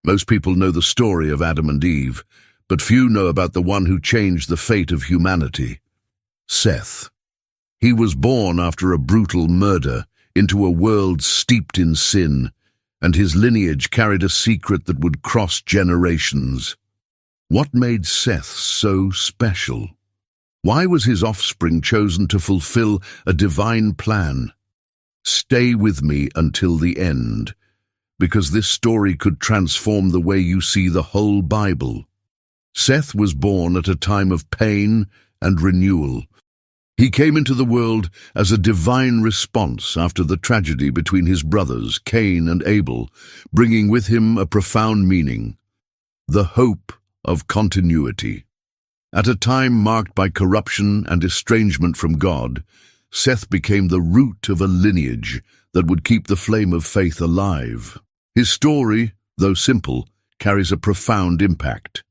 Most people know the story of Adam and Eve, but few know about the one who changed the fate of humanity, Seth. He was born after a brutal murder into a world steeped in sin, and his lineage carried a secret that would cross generations. What made Seth so special? Why was his offspring chosen to fulfill a divine plan? Stay with me until the end, because this story could transform the way you see the whole Bible. Seth was born at a time of pain and renewal. He came into the world as a divine response after the tragedy between his brothers, Cain and Abel, bringing with him a profound meaning: the hope of continuity. At a time marked by corruption and estrangement from God, Seth became the root of a lineage that would keep the flame of faith alive. His story, though simple, carries a profound impact.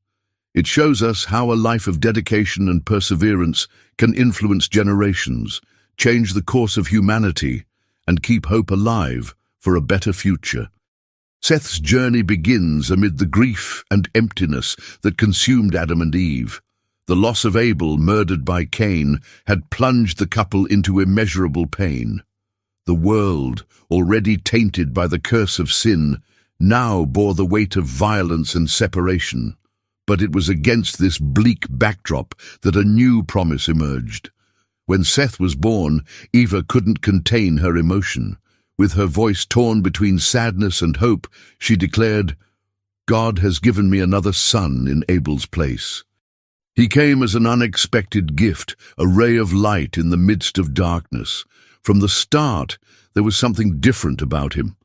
It shows us how a life of dedication and perseverance can influence generations, change the course of humanity, and keep hope alive for a better future. Seth's journey begins amid the grief and emptiness that consumed Adam and Eve. The loss of Abel, murdered by Cain, had plunged the couple into immeasurable pain. The world, already tainted by the curse of sin, now bore the weight of violence and separation. But it was against this bleak backdrop that a new promise emerged. When Seth was born, Eva couldn't contain her emotion. With her voice torn between sadness and hope, she declared, "God has given me another son in Abel's place." He came as an unexpected gift, a ray of light in the midst of darkness. From the start, there was something different about him.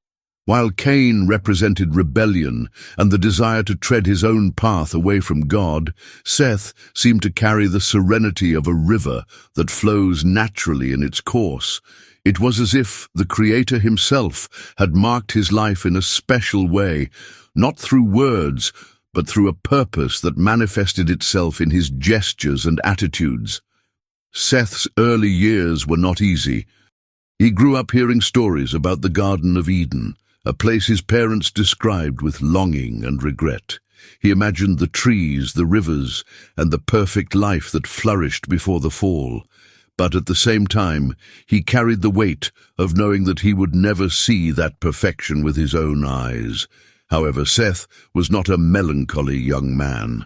While Cain represented rebellion and the desire to tread his own path away from God, Seth seemed to carry the serenity of a river that flows naturally in its course. It was as if the Creator himself had marked his life in a special way, not through words, but through a purpose that manifested itself in his gestures and attitudes. Seth's early years were not easy. He grew up hearing stories about the Garden of Eden, a place his parents described with longing and regret. He imagined the trees, the rivers, and the perfect life that flourished before the fall. But at the same time, he carried the weight of knowing that he would never see that perfection with his own eyes. However, Seth was not a melancholy young man.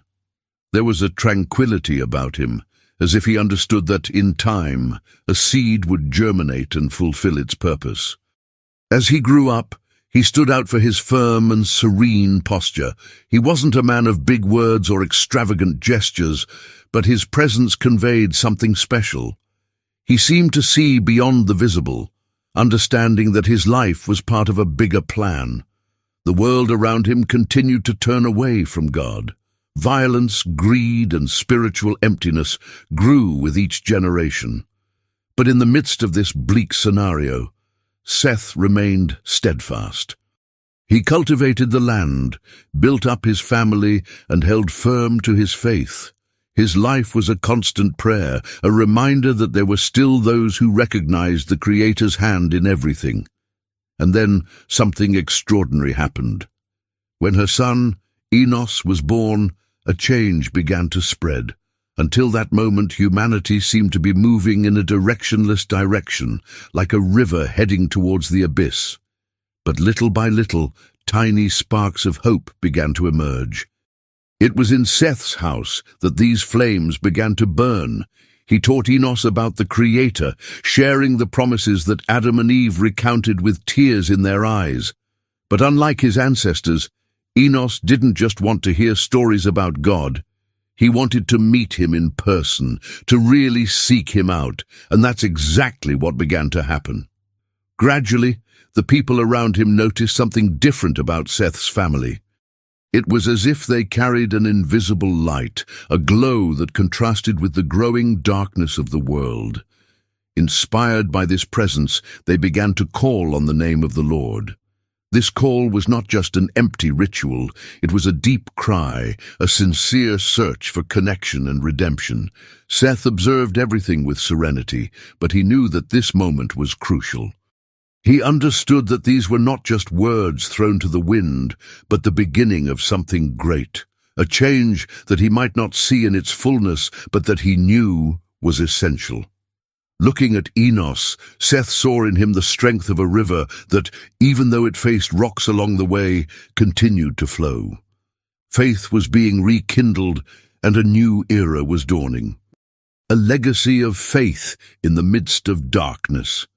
There was a tranquility about him, as if he understood that, in time, a seed would germinate and fulfill its purpose. As he grew up, he stood out for his firm and serene posture. He wasn't a man of big words or extravagant gestures, but his presence conveyed something special. He seemed to see beyond the visible, understanding that his life was part of a bigger plan. The world around him continued to turn away from God. Violence, greed, and spiritual emptiness grew with each generation. But in the midst of this bleak scenario, Seth remained steadfast. He cultivated the land, built up his family, and held firm to his faith. His life was a constant prayer, a reminder that there were still those who recognized the Creator's hand in everything. And then something extraordinary happened. When her son, Enos, was born, a change began to spread. Until that moment, humanity seemed to be moving in a directionless direction, like a river heading towards the abyss. But little by little, tiny sparks of hope began to emerge. It was in Seth's house that these flames began to burn. He taught Enos about the Creator, sharing the promises that Adam and Eve recounted with tears in their eyes. But unlike his ancestors, Enos didn't just want to hear stories about God. He wanted to meet him in person, to really seek him out, and that's exactly what began to happen. Gradually, the people around him noticed something different about Seth's family. It was as if they carried an invisible light, a glow that contrasted with the growing darkness of the world. Inspired by this presence, they began to call on the name of the Lord. This call was not just an empty ritual, it was a deep cry, a sincere search for connection and redemption. Seth observed everything with serenity, but he knew that this moment was crucial. He understood that these were not just words thrown to the wind, but the beginning of something great, a change that he might not see in its fullness, but that he knew was essential. Looking at Enos, Seth saw in him the strength of a river that, even though it faced rocks along the way, continued to flow. Faith was being rekindled, and a new era was dawning. A legacy of faith in the midst of darkness.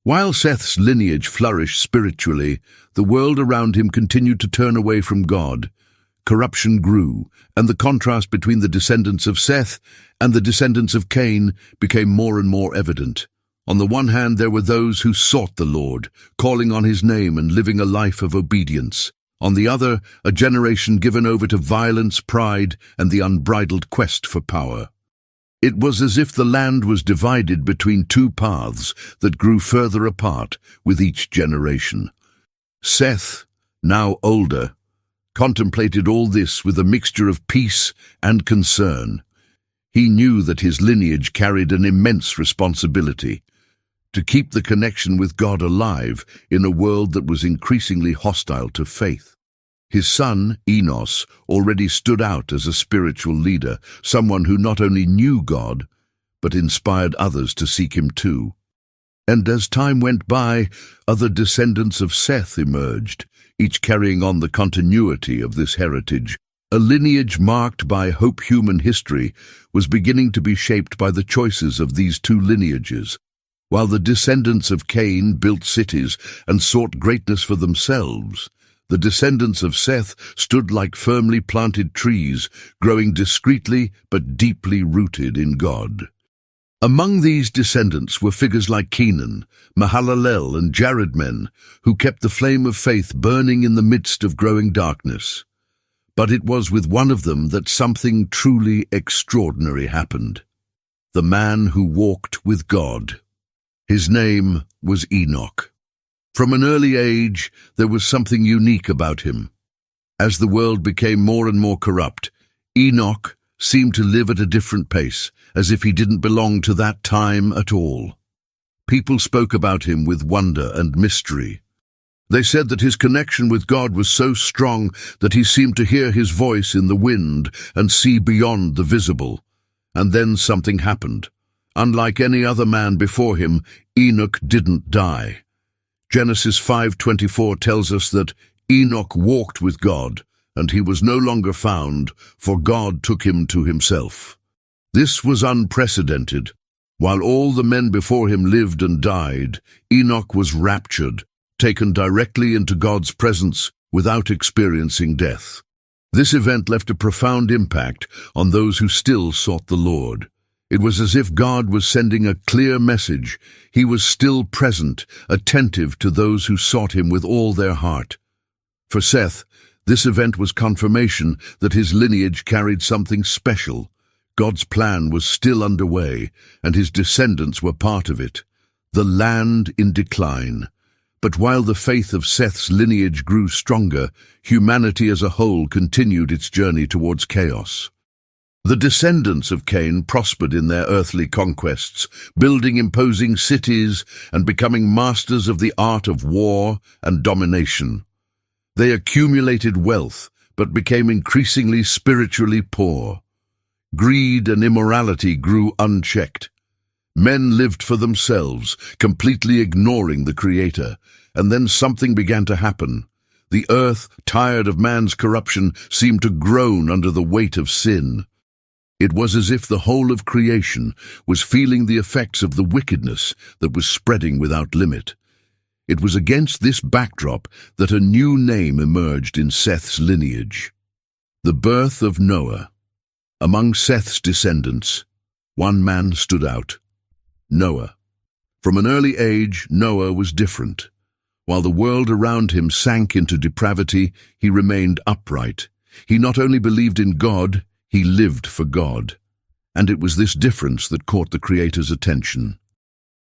While Seth's lineage flourished spiritually, the world around him continued to turn away from God. Corruption grew, and the contrast between the descendants of Seth and the descendants of Cain became more and more evident. On the one hand, there were those who sought the Lord, calling on his name and living a life of obedience. On the other, a generation given over to violence, pride, and the unbridled quest for power. It was as if the land was divided between two paths that grew further apart with each generation. Seth, now older, contemplated all this with a mixture of peace and concern. He knew that his lineage carried an immense responsibility to keep the connection with God alive in a world that was increasingly hostile to faith. His son, Enos, already stood out as a spiritual leader, someone who not only knew God, but inspired others to seek him too. And as time went by, other descendants of Seth emerged, each carrying on the continuity of this heritage. A lineage marked by hope. Human history was beginning to be shaped by the choices of these two lineages. While the descendants of Cain built cities and sought greatness for themselves, the descendants of Seth stood like firmly planted trees, growing discreetly but deeply rooted in God. Among these descendants were figures like Kenan, Mahalalel, and Jared, men who kept the flame of faith burning in the midst of growing darkness. But it was with one of them that something truly extraordinary happened. The man who walked with God. His name was Enoch. From an early age, there was something unique about him. As the world became more and more corrupt, Enoch seemed to live at a different pace, as if he didn't belong to that time at all. People spoke about him with wonder and mystery. They said that his connection with God was so strong that he seemed to hear his voice in the wind and see beyond the visible. And then something happened. Unlike any other man before him, Enoch didn't die. Genesis 5:24 tells us that Enoch walked with God, and he was no longer found, for God took him to himself. This was unprecedented. While all the men before him lived and died, Enoch was raptured, taken directly into God's presence without experiencing death. This event left a profound impact on those who still sought the Lord. It was as if God was sending a clear message. He was still present, attentive to those who sought him with all their heart. For Seth, this event was confirmation that his lineage carried something special. God's plan was still underway, and his descendants were part of it. The land in decline. But while the faith of Seth's lineage grew stronger, humanity as a whole continued its journey towards chaos. The descendants of Cain prospered in their earthly conquests, building imposing cities and becoming masters of the art of war and domination. They accumulated wealth, but became increasingly spiritually poor. Greed and immorality grew unchecked. Men lived for themselves, completely ignoring the Creator, and then something began to happen. The earth, tired of man's corruption, seemed to groan under the weight of sin. It was as if the whole of creation was feeling the effects of the wickedness that was spreading without limit. It was against this backdrop that a new name emerged in Seth's lineage. The birth of Noah. Among Seth's descendants, one man stood out: Noah. From an early age, Noah was different. While the world around him sank into depravity, he remained upright. He not only believed in God, he lived for God. And it was this difference that caught the Creator's attention.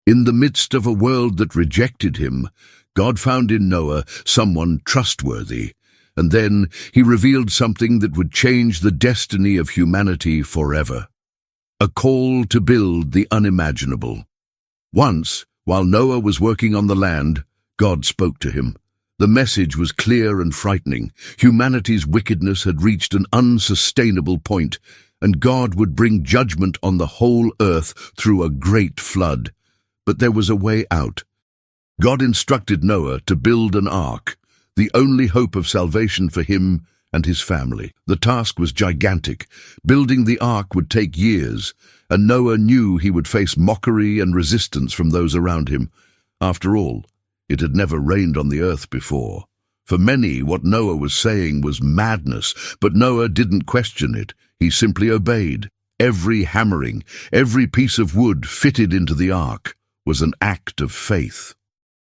In the midst of a world that rejected him, God found in Noah someone trustworthy, and then he revealed something that would change the destiny of humanity forever. A call to build the unimaginable. Once, while Noah was working on the land, God spoke to him. The message was clear and frightening. Humanity's wickedness had reached an unsustainable point, and God would bring judgment on the whole earth through a great flood. But there was a way out. God instructed Noah to build an ark, the only hope of salvation for him and his family. The task was gigantic. Building the ark would take years, and Noah knew he would face mockery and resistance from those around him. After all, it had never rained on the earth before. For many, what Noah was saying was madness, but Noah didn't question it. He simply obeyed. Every hammering, every piece of wood fitted into the ark was an act of faith.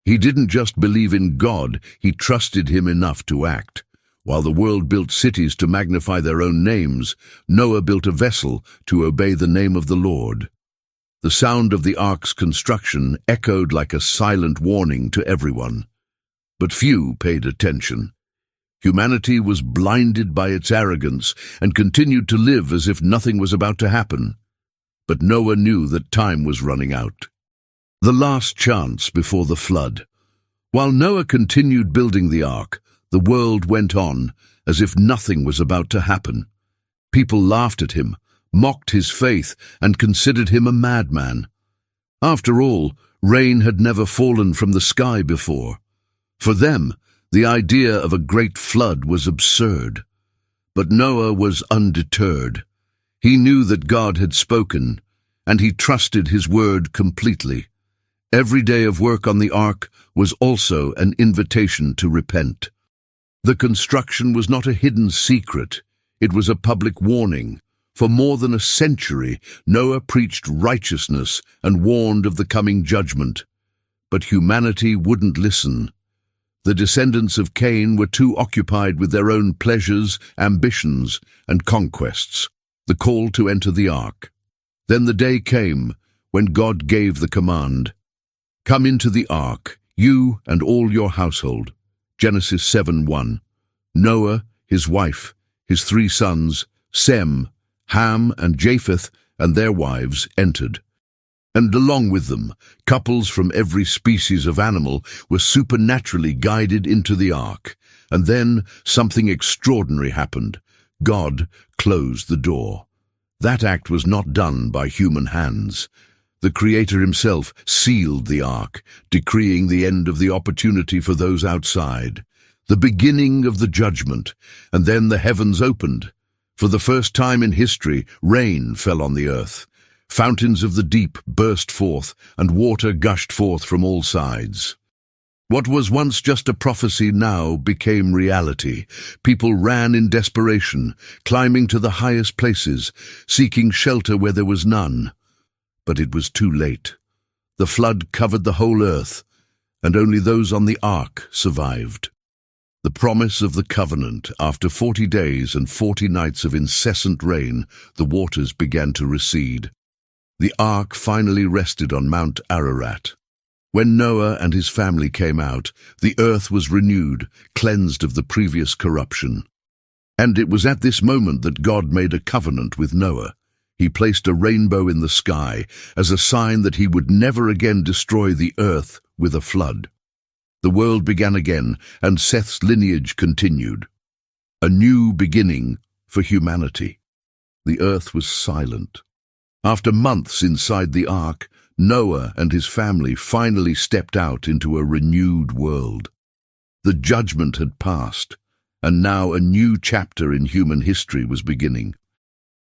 He didn't just believe in God, he trusted him enough to act. While the world built cities to magnify their own names, Noah built a vessel to obey the name of the Lord. The sound of the ark's construction echoed like a silent warning to everyone. But few paid attention. Humanity was blinded by its arrogance and continued to live as if nothing was about to happen. But Noah knew that time was running out. The last chance before the flood. While Noah continued building the ark, the world went on as if nothing was about to happen. People laughed at him, mocked his faith, and considered him a madman. After all, rain had never fallen from the sky before. For them, the idea of a great flood was absurd. But Noah was undeterred. He knew that God had spoken, and he trusted his word completely. Every day of work on the ark was also an invitation to repent. The construction was not a hidden secret. It was a public warning. For more than a century, Noah preached righteousness and warned of the coming judgment. But humanity wouldn't listen. The descendants of Cain were too occupied with their own pleasures, ambitions, and conquests. The call to enter the ark. Then the day came when God gave the command, "Come into the ark, you and all your household." Genesis 7:1. Noah, his wife, his 3 sons, Sem, Ham, and Japheth, and their wives entered. And along with them, couples from every species of animal were supernaturally guided into the ark. And then something extraordinary happened. God closed the door. That act was not done by human hands. The Creator himself sealed the ark, decreeing the end of the opportunity for those outside, the beginning of the judgment, and then the heavens opened. For the first time in history, rain fell on the earth. Fountains of the deep burst forth, and water gushed forth from all sides. What was once just a prophecy now became reality. People ran in desperation, climbing to the highest places, seeking shelter where there was none. But it was too late. The flood covered the whole earth, and only those on the ark survived. The promise of the covenant. After 40 days and 40 nights of incessant rain, the waters began to recede. The ark finally rested on Mount Ararat. When Noah and his family came out, the earth was renewed, cleansed of the previous corruption. And it was at this moment that God made a covenant with Noah. He placed a rainbow in the sky as a sign that he would never again destroy the earth with a flood. The world began again, and Seth's lineage continued. A new beginning for humanity. The earth was silent. After months inside the ark, Noah and his family finally stepped out into a renewed world. The judgment had passed, and now a new chapter in human history was beginning.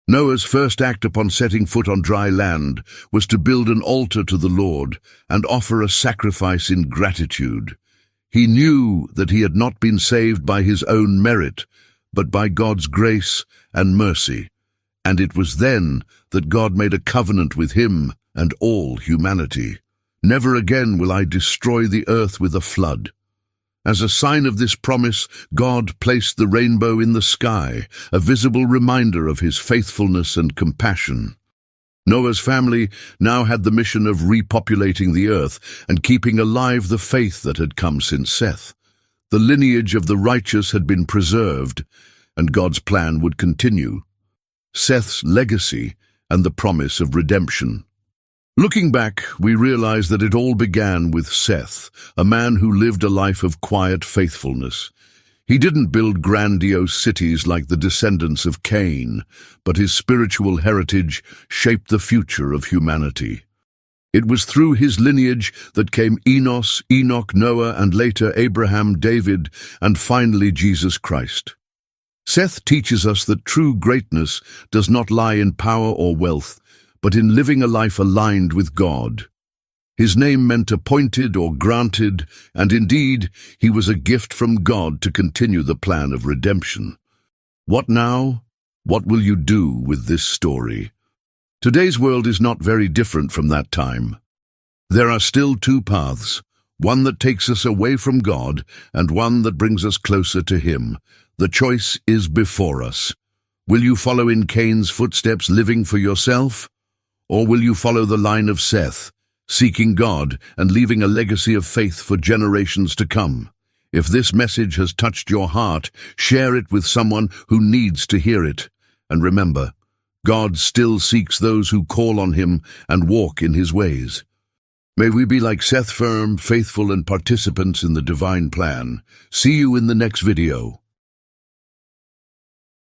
Noah's first act upon setting foot on dry land was to build an altar to the Lord and offer a sacrifice in gratitude. He knew that he had not been saved by his own merit, but by God's grace and mercy, and it was then that God made a covenant with him and all humanity. "Never again will I destroy the earth with a flood." As a sign of this promise, God placed the rainbow in the sky, a visible reminder of his faithfulness and compassion. Noah's family now had the mission of repopulating the earth and keeping alive the faith that had come since Seth. The lineage of the righteous had been preserved, and God's plan would continue. Seth's legacy and the promise of redemption. Looking back, we realize that it all began with Seth, a man who lived a life of quiet faithfulness. He didn't build grandiose cities like the descendants of Cain, but his spiritual heritage shaped the future of humanity. It was through his lineage that came Enos, Enoch, Noah, and later Abraham, David, and finally Jesus Christ. Seth teaches us that true greatness does not lie in power or wealth, but in living a life aligned with God. His name meant appointed or granted, and indeed, he was a gift from God to continue the plan of redemption. What now? What will you do with this story? Today's world is not very different from that time. There are still two paths, one that takes us away from God and one that brings us closer to Him. The choice is before us. Will you follow in Cain's footsteps, living for yourself? Or will you follow the line of Seth, seeking God and leaving a legacy of faith for generations to come? If this message has touched your heart, share it with someone who needs to hear it. And remember, God still seeks those who call on Him and walk in His ways. May we be like Seth, firm, faithful, and participants in the divine plan. See you in the next video.